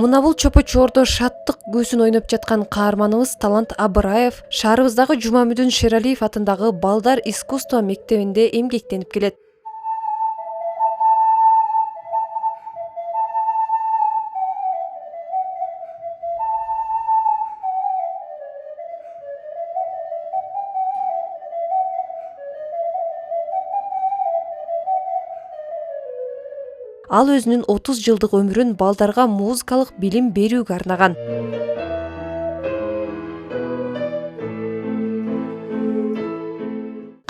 Мына бул чопо-чоордо шаттык күүсүн ойноп жаткан каарманыбыз Талант Абыраев шаарыбыздагы Жумамүдүн Шералиев атындагы Балдар искусство мектебинде эмгектенип келет. Ал өзүнүн 30 жылдык өмүрүн балдарга музыкалык билим берүүгө арнаган.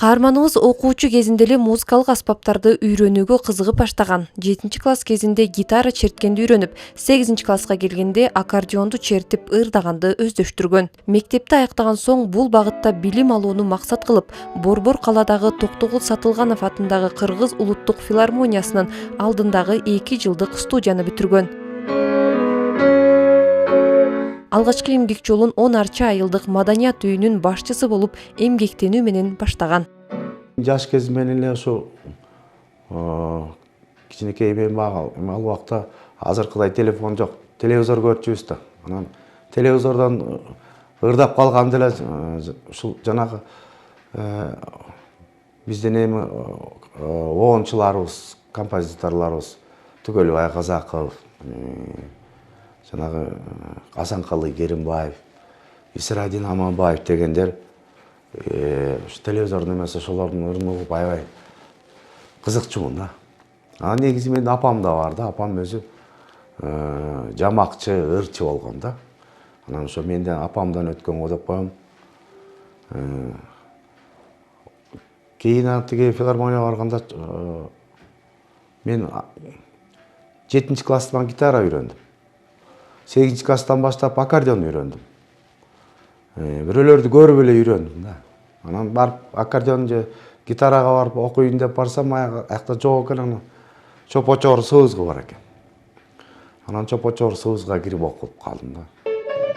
Каарманыбыз окуучу кезинде эле музыкалык аспаптарды үйрөнүүгө кызыгып баштаган. 7-класс кезинде гитара черткенди үйрөнүп, 8-класска келгенде аккордеонду чертип ырдаганды өздөштүргөн. Мектепти аяктаган соң бул багытта билим алууну максат кылып, Борбор калаадагы Токтогул Сатылганов атындагы Кыргыз улуттук филармониясынын алдындагы 2 жылдык студияны бүтүргөн. Алгачкы эмгек жолун 10 арча айылдык маданият үйүнүн башчысы болуп эмгектенүү менен баштаган. Жаш кезимден эле ошо кичинекей эми ал убакта азыркыдай телефон жок, телевизор көрчүбүз да. Анан телевизордон ырдап калганда эле ушул жанагы биздин эми оончуларыбыз, композиторлорубуз Түгөлбай Казаков, жанагы Асанкалы Керимбаев, Исрадин Аманбаев дегендер телевизордун эмес ошолордун ырын угуп аябай кызыкчумун да. Анан негизи менин апам да бар да, апам өзү жамакчы, ырчы болгон да. Анан ошо менден апамдан өткөн го деп коем. Кийин тиги филармонияга барганда мен 7-класстан гитара үйрөндүм. 8-класстан баштап аккордеон үйрөндүм. Бирөөлөрдү көрүп эле үйрөндүм да. Анан барып аккордеон же гитарага барып окуйын деп барсам, аякта жок экен, анан чопо-чоор сыбызгы бар экен. Анан чопо-чоор сыбызга кирип окуп калдым да.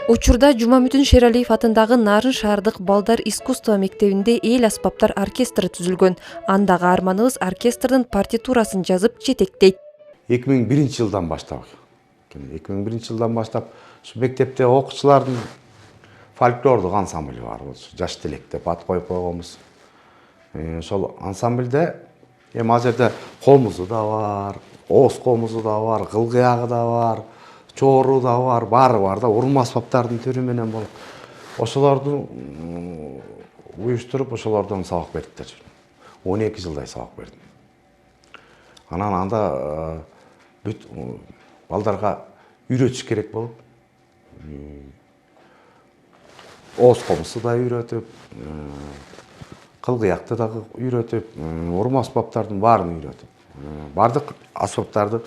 Учурда Жумамүдүн Шералиев атындагы Нарын шаардык Балдар искусство мектебинде эл аспаптар оркестры түзүлгөн. Андагы арманыбыз оркестрдин партитурасын жазып жетектейт. 2001-жылдан баштап. 2001-жылдан баштап ушу мектепте окуучулардын фольклордук ансамбль бар. Жаш Телек деп ат коюп койгонбуз. Ошол ансамбльде эми ал жерде комузу да бар, ооз комузу да бар, кылгыягы да бар, чоору да бар, баары бар да, урум аспаптардын түрү менен болуп. Ошолорду уюштуруп, ошолордон сабак бериптер. 12 жылдай сабак бердим. Анан анда бүт балдарга үйрөтүш керек болуп, ооз комузду да үйрөтүп, кылгыякты да үйрөтүп, урум аспаптардын баарын үйрөтүп, бардык аспаптарды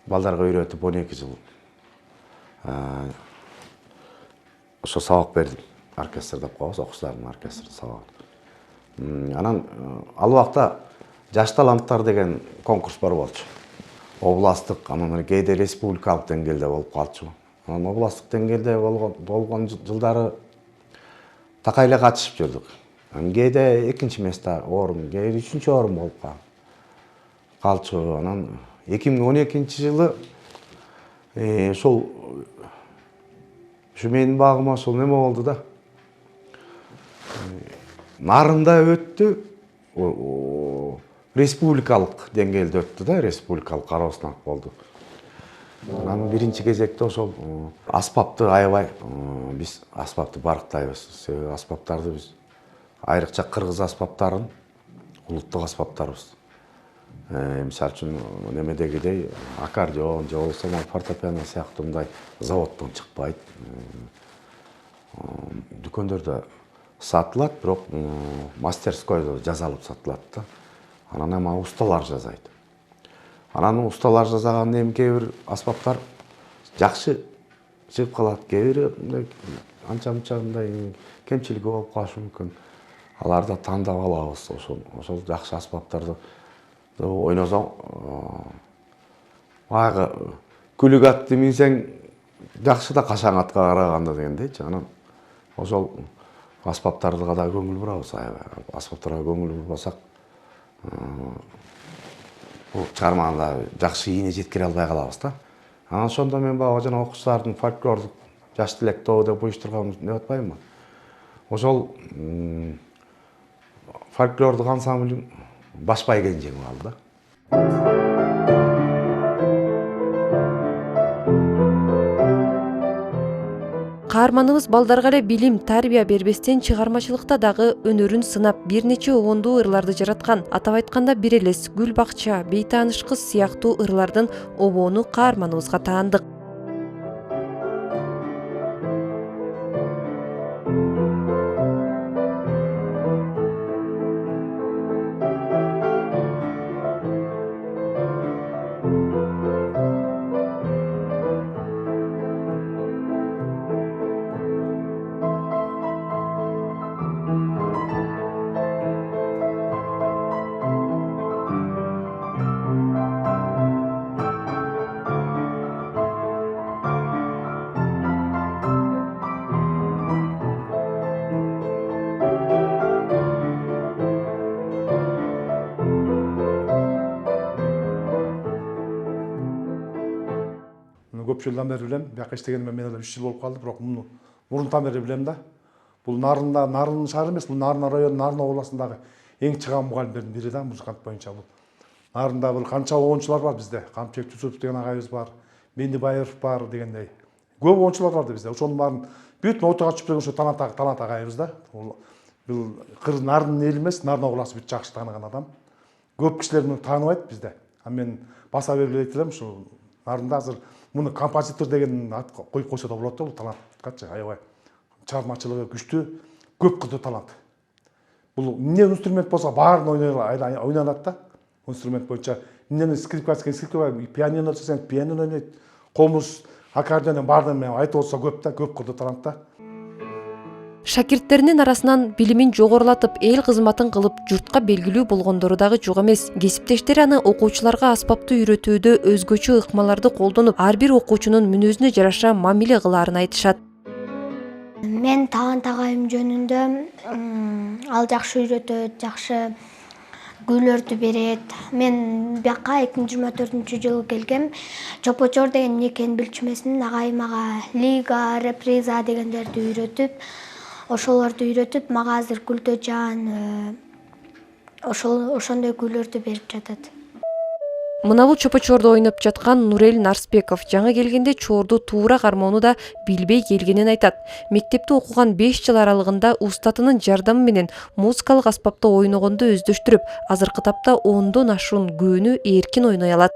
балдарга үйрөтүп 12 жыл ошо сабак бердим. Оркестр деп коебуз, окуучулардын оркестрин сабак. Анан ал убакта жаш таланттар деген конкурс бар болчу. Областтык, анан кээде республикалык деңгээлде болуп калчу. Анан областтык деңгээлде болгон жылдары такай эле катышып жүрдүк. Кээде 2-чи место орун, кээде 3-чү орун болуп калчу. Анан 2012-жылы ошол менин багыма ошол неме болду да. Нарында өттү, республикалык деңгээлде өттү да, республикалык кароо сынак болду. Анан биринчи кезекте ошол аспапты аябай биз аспапты барктайбыз. Себеби аспаптарды биз айрыкча кыргыз аспаптарын улуттук аспаптарыбыз. Мисалы үчүн немедегидей аккордеон же болбосо фортепиано сыяктуу мындай заводдон чыкпайт. Дүкөндөрдө сатылат, бирок мастерскойдо жасалып сатылат да. Анан эми усталар жасайт. Анан усталар жасагандан эми кээ бир аспаптар жакшы чыгып калат, кээ бири анча-мынча мындай кемчилиги болуп калышы мүмкүн. Аларды тандап алабыз. Ошол жакшы аспаптарды ойносоң, баягы күлүк атты минсең жакшы да кашаң атка караганда дегендейчи. Анан ошол аспаптарга да көңүл бурабыз. Аспаптарга көңүл бурбасак, бул чыгарманы жакшы ийине жеткире албай калабыз да. Анан ошондо мен баягы жана окуучулардын фольклордук жаш тилектөө деп уюштурганбыз деп атпаймынбы. Ошол фольклордук ансамбль башпай кенжең алды да. Каарманыбыз балдарга эле билим, тарбия бербестен чыгармачылыкта дагы өнөрүн сынап бир нече оңондуу ырларды жараткан. Атап айтканда Бир элес, Гүл бакча, Бейтааныш кыз сыяктуу ырлардын обоону каарманыбызга таандык. Көп жылдан бери билем, бияка иштегениме мен эле 3 жыл болуп калды, бирок муну мурунтан бери билем да. Бул Нарын шаар эмес, бул Нарын району, Нарын областындагы эң чыган мугалимдердин бири да, музыкант боюнча бул. Нарында бир канча оңчулар бар бизде. Камчыбек Жусупов деген агайыбыз бар, Мендибаев бар дегендей. Көп оңчулар бар бизде. Ошонун баарын бүт нотага чыгып жүргөн ушу Талант агайыбыз да. Бул кыр Нарын эли эмес, Нарын областы бүт жакшы тааныган адам. Көп кишилер муну тааныбайт бизде. А мен баса бергиле айт элем, ушу Нарында азыр муну композитор деген ат коюп койсо да болот да, бул таланткачы аябай чыгармачылыгы күчтүү, көп кызды талант. Бул эмне инструмент болсо баарын ойнолот да. Инструмент боюнча эмнени скрипка, пианино десең пианино ойнойт, комуз, аккордеон баарын мен айтып отсо көп да, көп кызды талант да. Шакирттеринин арасынан билимин жогорулатып, эл кызматын кылып, журтка белгилүү болгондору дагы жок эмес. Кесиптештери аны окуучуларга аспапты үйрөтүүдө өзгөчө ыкмаларды колдонуп, ар бир окуучунун мүнөзүнө жараша мамиле кылаарын айтышат. Мен Талант агайым жөнүндө ал жакшы үйрөтөт, жакшы күйлөрдү берет. Мен бияка 2024-жылы келгем. Чопочор деген эмне экенин билчүмесин агайым мага лига, реприза дегендерди үйрөтүп, ошолорду үйрөтүп, мага азыр Гүлдөжан ошондой күйлөрдү берип жатат. Мына бул чопочорду ойноп жаткан Нурел Нарсбеков жаңы келгенде чорду туура кармоону да билбей келгенин айтат. Мектепте окуган 5 жыл аралыгында устатынын жардамы менен музыкалык аспапта ойногонду өздөштүрүп, азыркы тапта 10дон ашуун күөнү эркин ойной алат.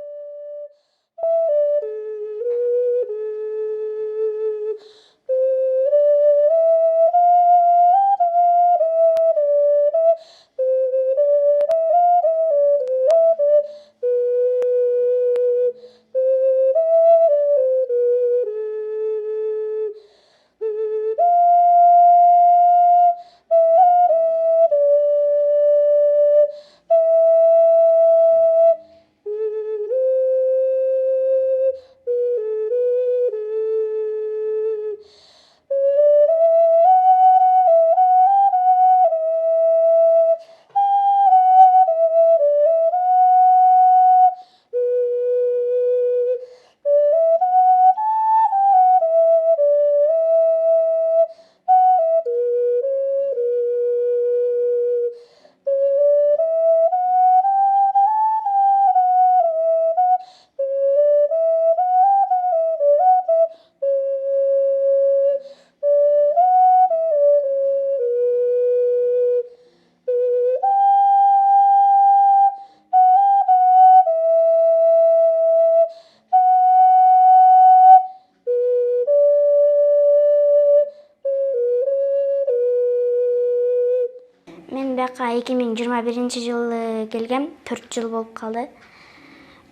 Мен бияка 2021-жылы келгем, 4 жыл болуп калды.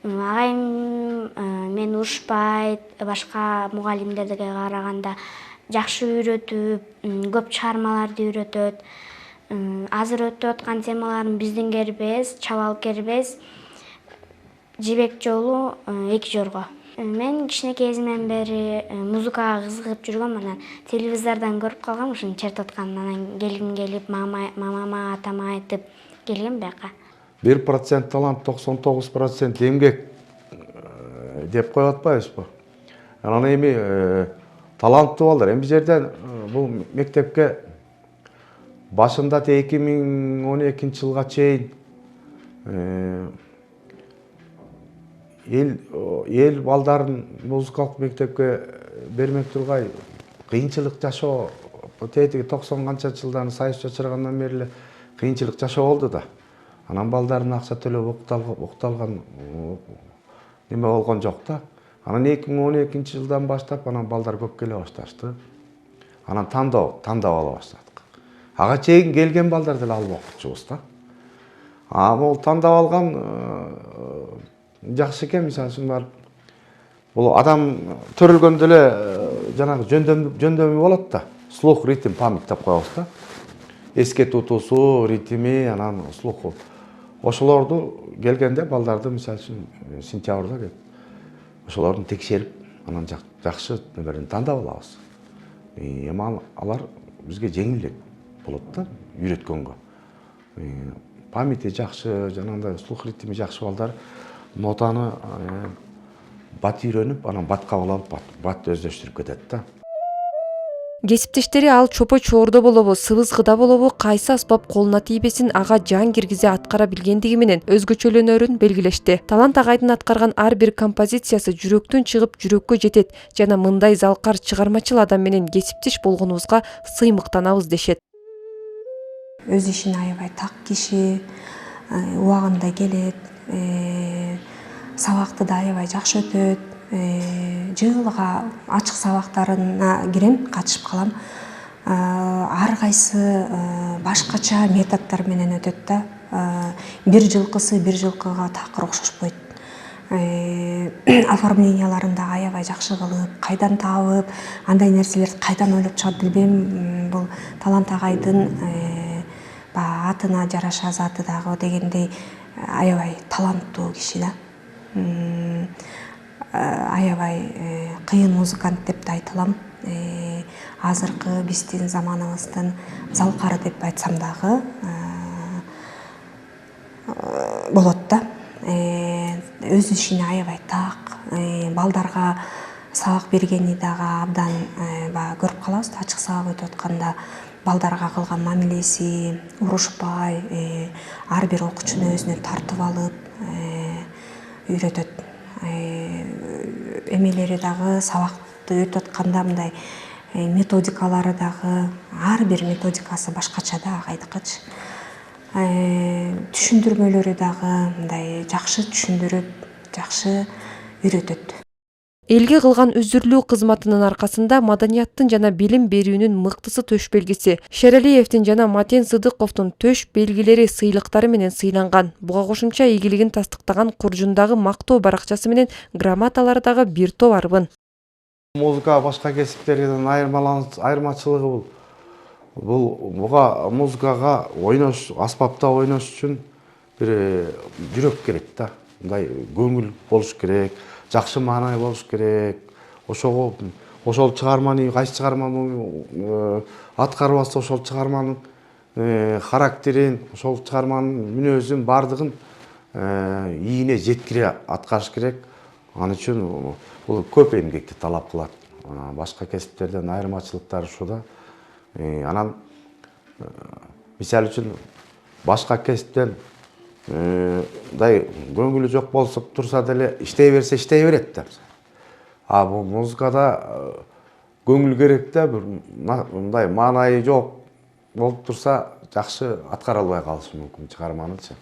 Агайым мен урушпайт, башка мугалимдерге караганда жакшы үйрөтүп, көп чыгармаларды үйрөтөт. Азыр өтүп аткан темаларын биздин кербез, чабал кербез, жибек жолу, эки жорго. Мен кичинекей кезимден бери музыкага кызыгып жүргөм, анан телевизордон көрүп калгам ушуну чертип атканын, анан келип мамама, атама айтып келгем бияка. 1% талант, 99% эмгек деп коюп атпайбызбы? Анан эми таланттуу балдар. Эми бул жерден бул мектепке башында 2012-жылга чейин эл балдарын музыкалык мектепке бермек тургай кыйынчылык жашоо, тетиги 90 канча жылдан союз чачыргандан бери эле кыйынчылык жашоо болду да. Анан балдарын акча төлөп укталган неме болгон жок да. Анан 2012-жылдан баштап анан балдар көп келе башташты. Анан тандап ала баштадык. Ага чейин келген балдар деле алып окутчубуз да. Бул тандап алган жакшы экен, мисалы үчүн барып. Бул адам төрөлгөндө эле жанагы жөндөмү болот да. Слух, ритм, память деп коебуз да. Эске тутуусу, ритми, анан слуху. Ошолорду келгенде балдарды мисалы үчүн сентябрда келип, ошолорду текшерип, анан жакшы нелерин тандап алабыз. Эми алар бизге жеңилдек болот да, үйрөткөнгө. Памяти жакшы, жанагындай слух, ритми жакшы балдар нотаны бат үйрөнүп, анан батка алып, бат өздөштүрүп кетет да. Кесиптештери ал чопо чоордо болобу, сыбызгыда болобу, кайсы аспап колуна тийбесин ага жан киргизе аткара билгендиги менен өзгөчөлөнөрүн белгилешти. Талант агайдын аткарган ар бир композициясы жүрөктөн чыгып жүрөккө жетет жана мындай залкар чыгармачыл адам менен кесиптеш болгонубузга сыймыктанабыз дешет. Өз ишине аябай так киши, убагында келет, сабакты да аябай жакшы өтөт. Жылга ачык сабактарына кирем, катышып калам. Ар кайсы башкача методдор менен өтөт да. Бир жылкысы бир жылкыга такыр окшошпойт. Оформленияларын да аябай жакшы кылып, кайдан табып, андай нерселерди кайдан ойлоп чыгат билбейм. Бул Талант агайдын атына жараша заты дагы дегендей аябай таланттуу киши да. Аябай кыйын музыкант деп да айта алам. Азыркы биздин заманыбыздын залкары деп айтсам дагы болот да. Өз ишине аябай так, балдарга сабак бергени дагы абдан көрүп калабыз. Ачык сабак өтүп атканда балдарга кылган мамилеси, урушпай, ар бир окуучуну өзүнө тартып алып үйрөтөт. Эмелери дагы сабакты өтүп атканда мындай методикалары дагы ар бир методикасы башкача да агайдыкычы. Түшүндүрмөлөрү дагы мындай жакшы түшүндүрүп, жакшы үйрөтөт. Элге кылган үзүрлүү кызматынын аркасында маданияттын жана билим берүүнүн мыктысы төш белгиси, Шералиевдин жана Матен Сыдыковдун төш белгилери сыйлыктары менен сыйланган. Буга кошумча ийгилигин тастыктаган Куржундагы мактоо баракчасы менен грамоталары дагы бир топ арбын. Музыка башка кесиптерден айырмачылыгы буга музыкага ойнош, аспапта ойнош үчүн бир жүрөк керек да. Мындай көңүл болуш керек. Жакшы маанай болуш керек. Ошол чыгарманы, кайсы чыгарманы аткарып алса, ошол чыгарманын характерин, ошол чыгарманын мүнөзүн бардыгын ийине жеткире аткарыш керек. Ал үчүн бул көп эмгекти талап кылат. Башка кесиптерден айырмачылыктары ушуда. Анан мисалы үчүн башка кесиптен мындай көңүлү жок болуп турса деле иштей берет да. Бул музыкада көңүл керек да, бир мындай маанайы жок болуп турса жакшы аткара албай калышы мүмкүн чыгарманычы.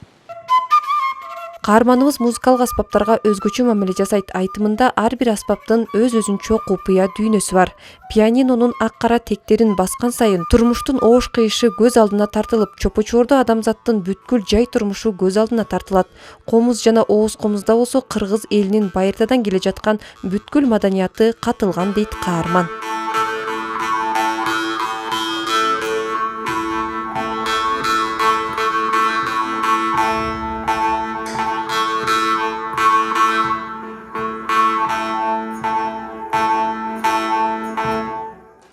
Каарманыбыз музыкалык аспаптарга өзгөчө мамиле жасайт. Айтымында ар бир аспаптын өз-өзүнчө купуя дүйнөсү бар. Пианинонун ак-кара тектерин баскан сайын турмуштун оош кыйышы көз алдына тартылып, чопо-чоордо адамзаттын бүткүл жай турмушу көз алдына тартылат. Комуз жана ооз комузда болсо кыргыз элинин байыртадан келе жаткан бүткүл маданияты катылган дейт каарман.